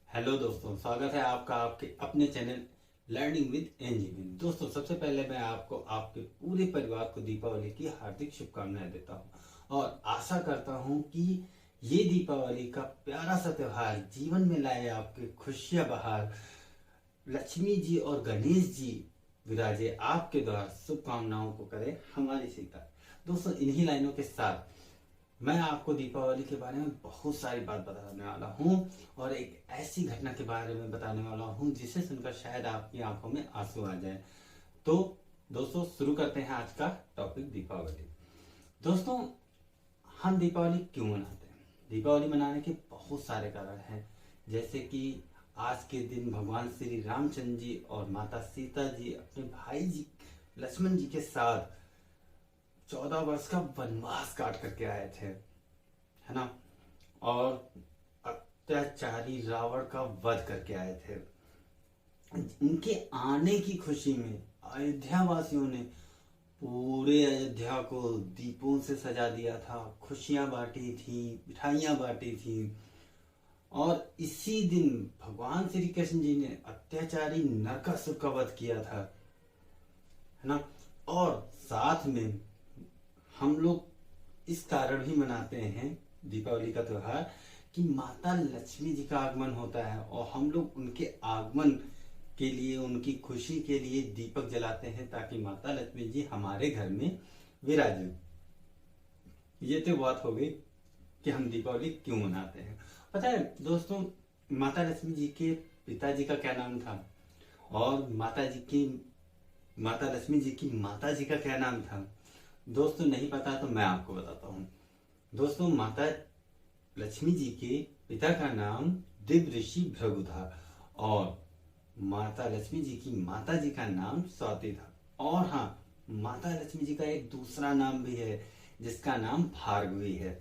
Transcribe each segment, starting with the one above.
Hello दोस्तों, स्वागत है आपका आपके अपने चैनल लर्निंग विद एंजीनियरिंग। दोस्तों, सबसे पहले मैं आपको आपके पूरे परिवार को दीपावली की हार्दिक शुभकामनाएं देता हूं और आशा करता हूं कि ये दीपावली का प्यारा सा त्योहार जीवन में लाए आपके खुशियां बहार। लक्ष्मी जी और गणेश जी विराजे आपके द्वारा, शुभकामनाओं को करे हमारी स्वीकार। दोस्तों, इन्हीं लाइनों के साथ मैं आपको दीपावली के बारे में बहुत सारी बात बताने वाला हूँ और एक ऐसी घटना के बारे में बताने वाला हूँ जिसे सुनकर शायद आपकी आंखों में आंसू आ जाए। तो दोस्तों, शुरू करते हैं आज का टॉपिक दीपावली। दोस्तों, हम दीपावली क्यों मनाते हैं? दीपावली मनाने के बहुत सारे कारण हैं, जैसे कि आज के दिन भगवान श्री रामचंद्र जी और माता सीता जी अपने भाई जी लक्ष्मण जी के साथ 14 वर्ष का वनवास काट करके आए थे, है ना। और अत्याचारी रावण का वध करके आए थे। उनके आने की खुशी में अयोध्या वासियों ने पूरे अयोध्या को दीपों से सजा दिया था, खुशियां बांटी थी, मिठाइयां बांटी थी। और इसी दिन भगवान श्री कृष्ण जी ने अत्याचारी नरकासुर का वध किया था, है ना। और साथ में हम लोग इस कारण ही मनाते हैं दीपावली का त्योहार कि माता लक्ष्मी जी का आगमन होता है और हम लोग उनके आगमन के लिए, उनकी खुशी के लिए दीपक जलाते हैं ताकि माता लक्ष्मी जी हमारे घर में विराजे। ये तो बात हो गई कि हम दीपावली क्यों मनाते हैं। पता है दोस्तों, माता लक्ष्मी जी के पिताजी का क्या नाम था और माता लक्ष्मी जी की माता जी का क्या नाम था? दोस्तों, नहीं पता तो मैं आपको बताता हूँ। दोस्तों, माता लक्ष्मी जी के पिता का नाम दिव्य ऋषि भृगु था और माता लक्ष्मी जी की माता जी का नाम स्वाति था। और हाँ, माता लक्ष्मी जी का एक दूसरा नाम भी है जिसका नाम भार्गवी है।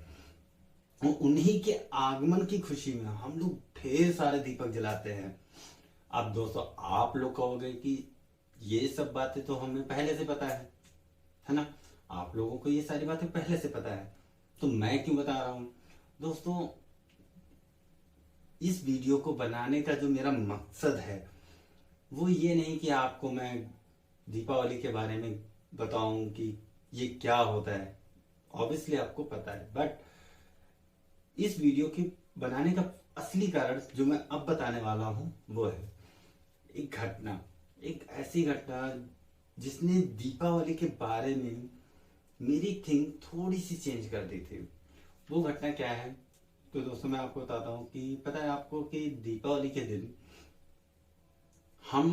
उन्हीं के आगमन की खुशी में हम लोग ढेर सारे दीपक जलाते हैं। अब दोस्तों, आप लोग कहोगे कि ये सब बातें तो हमें पहले से पता है ना। आप लोगों को ये सारी बातें पहले से पता है, तो मैं क्यों बता रहा हूं? दोस्तों, इस वीडियो को बनाने का जो मेरा मकसद है वो ये नहीं कि आपको मैं दीपावली के बारे में बताऊं कि ये क्या होता है। ऑब्वियसली आपको पता है, बट इस वीडियो के बनाने का असली कारण जो मैं अब बताने वाला हूं वो है एक घटना, एक ऐसी घटना जिसने दीपावली के बारे में मेरी थिंक थोड़ी सी चेंज कर दी थी। वो घटना क्या है? तो दोस्तों, मैं आपको बताता हूँ कि पता है आपको कि दीपावली के दिन हम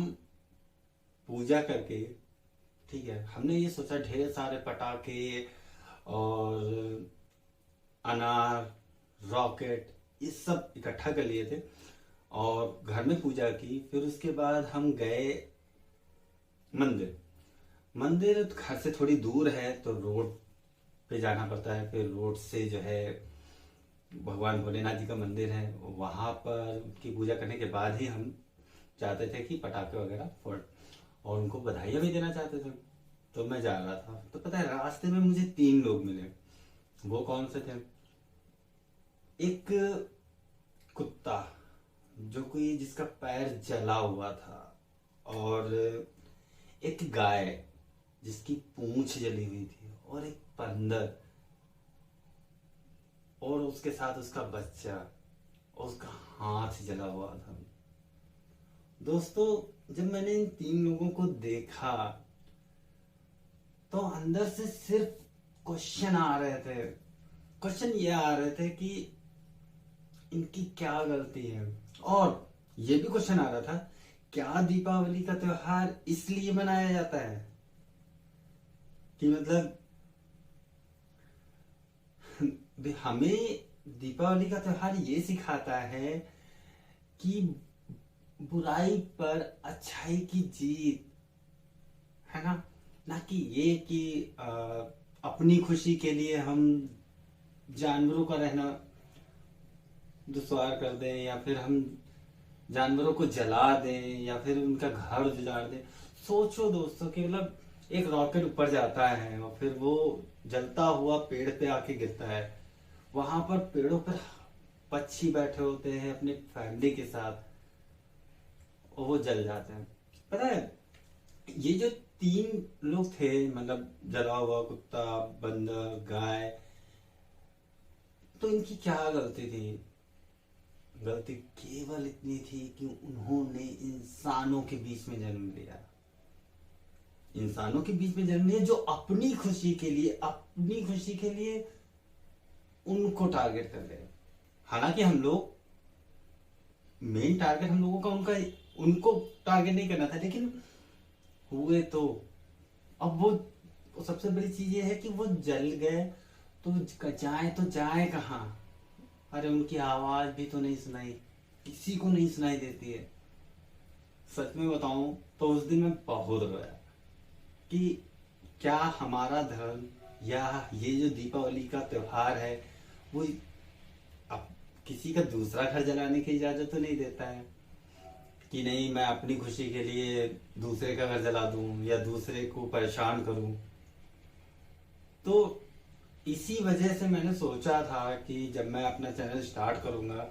पूजा करके, ठीक है, हमने ये सोचा ढेर सारे पटाखे और अनार, रॉकेट, ये सब इकट्ठा कर लिए थे और घर में पूजा की। फिर उसके बाद हम गए मंदिर। मंदिर घर से थोड़ी दूर है तो रोड पे जाना पड़ता है। फिर रोड से जो है भगवान भोलेनाथ जी का मंदिर है, वहां पर उनकी पूजा करने के बाद ही हम चाहते थे कि पटाखे वगैरह फोड़ और उनको बधाइयां भी देना चाहते थे। तो मैं जा रहा था, तो पता है रास्ते में मुझे 3 लोग मिले। वो कौन से थे? एक कुत्ता जो कोई जिसका पैर जला हुआ था और एक गाय जिसकी पूंछ जली हुई थी और एक बंदर और उसके साथ उसका बच्चा और उसका हाथ जला हुआ था। दोस्तों, जब मैंने इन 3 लोगों को देखा तो अंदर से सिर्फ क्वेश्चन आ रहे थे। क्वेश्चन ये आ रहे थे कि इनकी क्या गलती है, और ये भी क्वेश्चन आ रहा था क्या दीपावली का त्योहार इसलिए मनाया जाता है कि मतलब हमें दीपावली का त्योहार ये सिखाता है कि बुराई पर अच्छाई की जीत, है ना। ना कि ये कि अपनी खुशी के लिए हम जानवरों का रहना दुश्वार कर दें या फिर हम जानवरों को जला दें या फिर उनका घर उजाड़ दें। सोचो दोस्तों कि मतलब एक रॉकेट ऊपर जाता है और फिर वो जलता हुआ पेड़ पे आके गिरता है। वहां पर पेड़ों पर पक्षी बैठे होते हैं अपने फैमिली के साथ और वो जल जाते हैं। पता है, ये जो 3 लोग थे, मतलब जला हुआ कुत्ता, बंदर, गाय, तो इनकी क्या गलती थी? गलती केवल इतनी थी कि उन्होंने इंसानों के बीच में जन्म लिया। इंसानों के बीच में जन्म लिया जो अपनी खुशी के लिए उनको टारगेट कर ले। हालांकि हम लोग, मेन टारगेट हम लोगों का उनको टारगेट नहीं करना था, लेकिन हुए तो। अब वो सबसे बड़ी चीज ये है कि वो जल गए तो जाए कहाँ? अरे उनकी आवाज भी तो नहीं सुनाई, किसी को नहीं सुनाई देती है। सच में बताऊं तो उस दिन मैं बहुत रोया कि क्या हमारा धर्म या ये जो दीपावली का त्योहार है वो अब किसी का दूसरा घर जलाने की इजाजत तो नहीं देता है कि नहीं मैं अपनी खुशी के लिए दूसरे का घर जला दूं या दूसरे को परेशान करूं। तो इसी वजह से मैंने सोचा था कि जब मैं अपना चैनल स्टार्ट करूंगा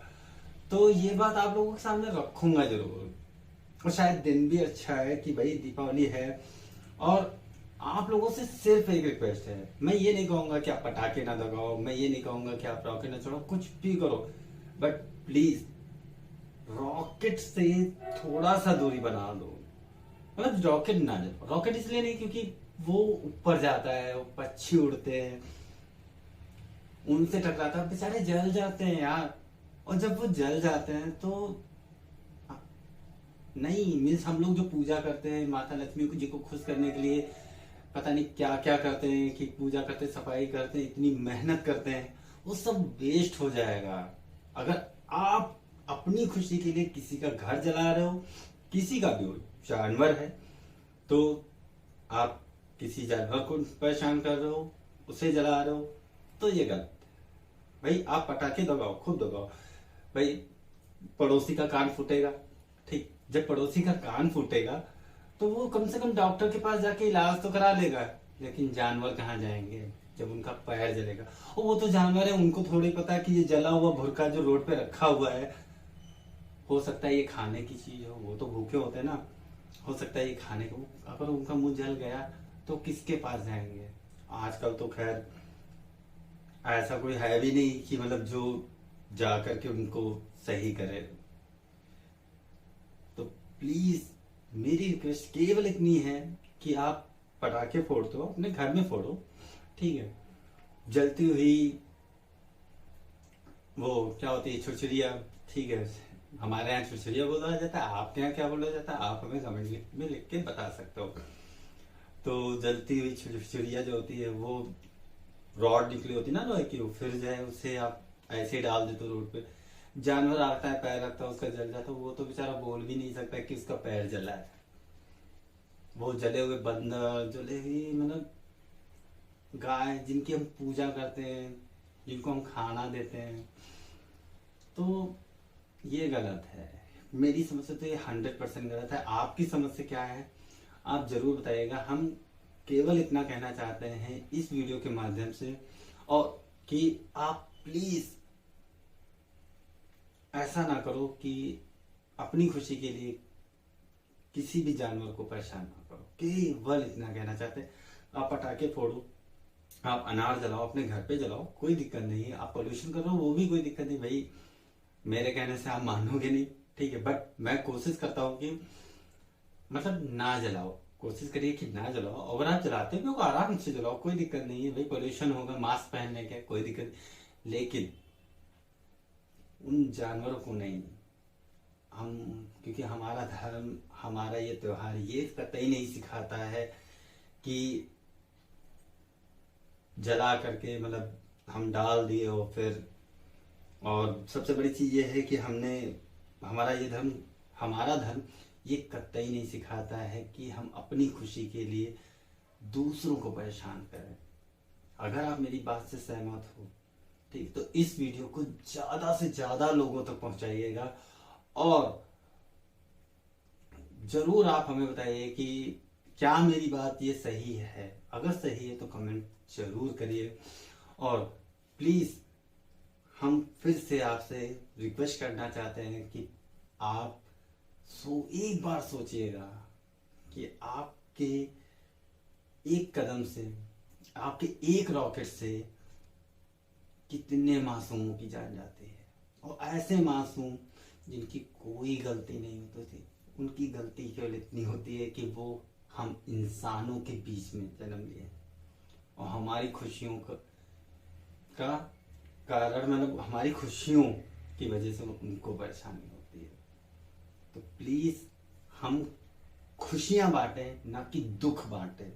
तो ये बात आप लोगों के सामने रखूंगा जरूर। और शायद दिन भी अच्छा है कि भाई दीपावली है, और आप लोगों से सिर्फ एक रिक्वेस्ट है। मैं ये नहीं कहूंगा कि आप पटाखे ना दगाओ, मैं ये नहीं कहूंगा कि आप रॉकेट ना छोड़ो, कुछ भी करो, बट प्लीज रॉकेट से थोड़ा सा दूरी बना दो। मतलब रॉकेट ना जाओ, रॉकेट इसलिए नहीं क्योंकि वो ऊपर जाता है, वो पक्षी उड़ते हैं, उनसे टकराता है, बेचारे जल जाते हैं यार। और जब वो जल जाते हैं तो नहीं, मीन्स हम लोग जो पूजा करते हैं माता लक्ष्मी को जी को खुश करने के लिए पता नहीं क्या क्या करते हैं, कि पूजा करते, सफाई करते हैं, इतनी मेहनत करते हैं, वो सब वेस्ट हो जाएगा अगर आप अपनी खुशी के लिए किसी का घर जला रहे हो। किसी का भी हो, जानवर है तो आप किसी जानवर को परेशान कर रहे हो, उसे जला रहे हो, तो ये गलत है। भाई आप पटाखे दबाओ, खुद दबाओ, भाई पड़ोसी का कान फूटेगा, ठीक, जब पड़ोसी का कान फूटेगा तो वो कम से कम डॉक्टर के पास जाके इलाज तो करा लेगा। लेकिन जानवर कहाँ जाएंगे जब उनका पैर जलेगा? और वो तो जानवर है, उनको थोड़ी पता कि ये जला हुआ भुरका जो रोड पे रखा हुआ है, हो सकता है ये खाने की चीज हो, वो तो भूखे होते हैं ना, हो सकता है ये खाने को, अगर उनका मुंह जल गया तो किसके पास जाएंगे? आजकल तो खैर ऐसा कोई है भी नहीं कि मतलब जो जा करके उनको सही करे। तो प्लीज मेरी रिक्वेस्ट केवल इतनी है कि आप पटाखे फोड़ते हो अपने घर में फोड़ो, ठीक है, जलती हुई वो क्या होती है, छुरछुरिया, ठीक है, हमारे यहाँ छुरछुरिया बोला जाता है, आपके यहाँ क्या बोला जाता है आप हमें कमेंट में लिख के बता सकते हो। तो जलती हुई छुरछुरिया जो होती है वो रॉड निकली होती है ना लोहे की, फिर जो है उसे आप ऐसे डाल देते हो रोड पे, जानवर आता है पैर रखता है उसका जल जाता है, वो तो बेचारा बोल भी नहीं सकता कि उसका पैर जला है। वो जले हुए बंदर, जले हुई मतलब गाय जिनकी हम पूजा करते हैं, जिनको हम खाना देते हैं, तो ये गलत है। मेरी समझ से तो ये 100% गलत है। आपकी समझ से क्या है आप जरूर बताइएगा। हम केवल इतना कहना चाहते हैं इस वीडियो के माध्यम से, और कि आप प्लीज ऐसा ना करो कि अपनी खुशी के लिए किसी भी जानवर को परेशान ना करो। केवल इतना कहना चाहते हैं। आप पटाखे फोड़ो, आप अनार जलाओ, अपने घर पे जलाओ, कोई दिक्कत नहीं है। आप पोल्यूशन कर रहे हो वो भी कोई दिक्कत नहीं, भाई मेरे कहने से आप मानोगे नहीं, ठीक है, बट मैं कोशिश करता हूँ कि मतलब ना जलाओ, कोशिश करिए कि ना जलाओ। अगर आप जलाते हो तो आराम से जलाओ, कोई दिक्कत नहीं है, भाई पोल्यूशन होगा, मास्क पहनने के कोई दिक्कत, लेकिन उन जानवरों को नहीं। हम, क्योंकि हमारा धर्म, हमारा ये त्योहार ये कतई नहीं सिखाता है कि जला करके मतलब हम डाल दिए हो फिर। और सबसे बड़ी चीज ये है कि हमारा धर्म ये कतई नहीं सिखाता है कि हम अपनी खुशी के लिए दूसरों को परेशान करें। अगर आप मेरी बात से सहमत हो, ठीक, तो इस वीडियो को ज्यादा से ज्यादा लोगों तक पहुंचाइएगा, और जरूर आप हमें बताइए कि क्या मेरी बात ये सही है। अगर सही है तो कमेंट जरूर करिए, और प्लीज हम फिर से आपसे रिक्वेस्ट करना चाहते हैं कि आप एक बार सोचिएगा कि आपके एक कदम से, आपके एक रॉकेट से कितने मासूमों की जान जाती है। और ऐसे मासूम जिनकी कोई गलती नहीं होती थी, उनकी गलती केवल इतनी होती है कि वो हम इंसानों के बीच में जन्म लिए और हमारी खुशियों का कारण, मतलब हमारी खुशियों की वजह से उनको परेशानी होती है। तो प्लीज हम खुशियां बांटें, ना कि दुख बांटें।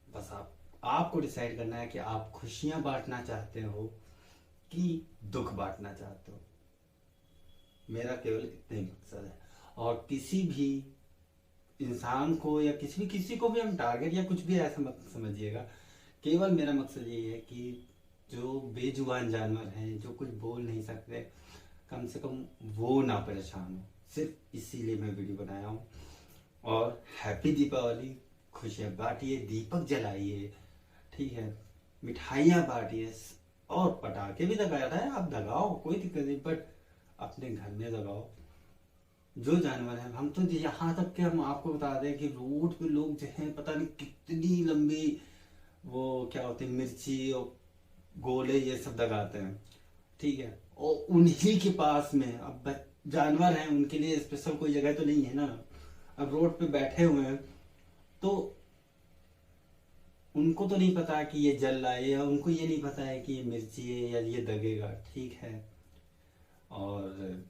बस आपको डिसाइड करना है कि आप खुशियां बांटना चाहते हो कि दुख बांटना चाहते हो। मेरा केवल इतना ही मकसद है। और किसी भी इंसान को या किसी को भी हम टारगेट या कुछ भी ऐसा मत समझिएगा। केवल मेरा मकसद ये है कि जो बेजुबान जानवर हैं, जो कुछ बोल नहीं सकते, कम से कम वो ना परेशान हो। सिर्फ इसीलिए मैं वीडियो बनाया हूँ। और हैप्पी दीपावली, खुशियाँ बांटिए, दीपक जलाइए, ठीक है, मिठाइयाँ बांटिए और पटाखे भी लगाया था, आप लगाओ, कोई दिक्कत नहीं, बट अपने घर में लगाओ। जो जानवर है, हम तो यहाँ तक के हम आपको बता दें कि रोड पे लोग जो है पता नहीं कितनी लंबी वो क्या होती है, मिर्ची और गोले ये सब लगाते हैं, ठीक है। और उन्हीं के पास में अब जानवर हैं, उनके लिए स्पेशल कोई जगह तो नहीं है ना। अब रोड पे बैठे हुए हैं तो उनको तो नहीं पता कि ये जल रहा है, या उनको ये नहीं पता है कि ये मिर्ची है या ये दगेगा, ठीक है। और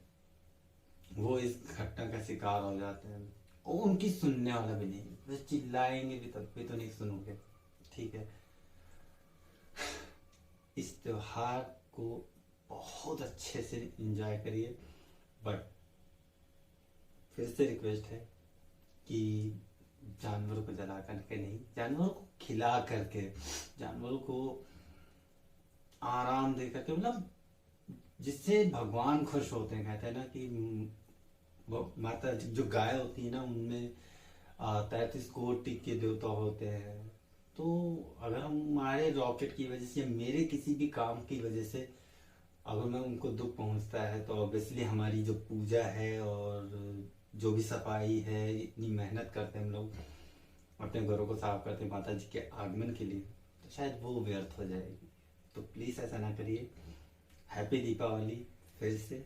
वो इस घटना का शिकार हो जाते हैं और उनकी सुनने वाला भी नहीं, बस चिल्लाएंगे भी तब भी तो नहीं सुनोगे, ठीक है। इस त्योहार को बहुत अच्छे से एंजॉय करिए, बट फिर से रिक्वेस्ट है कि जानवरों को जला करके नहीं, जानवरों को खिला करके, जानवरों को आराम दे करके, मतलब जिससे भगवान खुश होते हैं। कहते हैं ना कि वो माता जो गाय होती है ना, उनमें 33 कोटि के देवता होते हैं। तो अगर हम हमारे रॉकेट की वजह से, मेरे किसी भी काम की वजह से अगर मैं उनको दुख पहुंचता है, तो ऑब्वियसली हमारी जो पूजा है और जो भी सफाई है, इतनी मेहनत करते हैं हम लोग, अपने घरों को साफ करते हैं माता जी के आगमन के लिए, तो शायद वो व्यर्थ हो जाएगी। तो प्लीज़ ऐसा ना करिए। हैप्पी दीपावली फिर से।